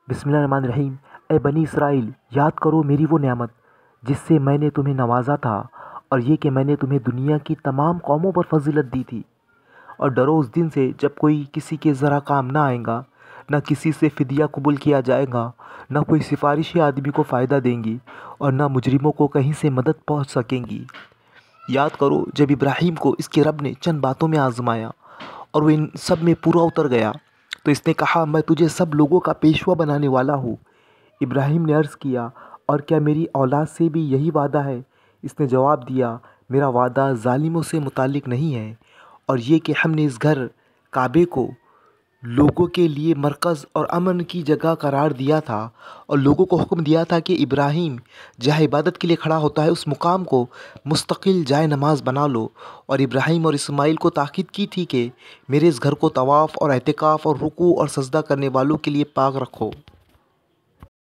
بسم اللہ الرحمن الرحیم۔ اے بنی اسرائیل، یاد کرو میری وہ نعمت جس سے میں نے تمہیں نوازا تھا، اور یہ کہ میں نے تمہیں دنیا کی تمام قوموں پر فضیلت دی تھی۔ اور ڈرو اس دن سے جب کوئی کسی کے ذرا کام نہ آئے گا، نہ کسی سے فدیہ قبول کیا جائے گا، نہ کوئی سفارشی آدمی کو فائدہ دیں گی، اور نہ مجرموں کو کہیں سے مدد پہنچ سکیں گی۔ یاد کرو جب ابراہیم کو اس کے رب نے چند باتوں میں آزمایا اور وہ ان سب میں پورا اتر گیا تو اس نے کہا، میں تجھے سب لوگوں کا پیشوا بنانے والا ہوں۔ ابراہیم نے عرض کیا، اور کیا میری اولاد سے بھی یہی وعدہ ہے؟ اس نے جواب دیا، میرا وعدہ ظالموں سے متعلق نہیں ہے، اور یہ کہ ہم نے اس گھر کعبے کو لوگوں کے لیے مرکز اور امن کی جگہ قرار دیا تھا، اور لوگوں کو حکم دیا تھا کہ ابراہیم جہاں عبادت کے لیے کھڑا ہوتا ہے اس مقام کو مستقل جائے نماز بنا لو، اور ابراہیم اور اسماعیل کو تاکید کی تھی کہ میرے اس گھر کو طواف اور اعتکاف اور رکوع اور سجدہ کرنے والوں کے لیے پاک رکھو۔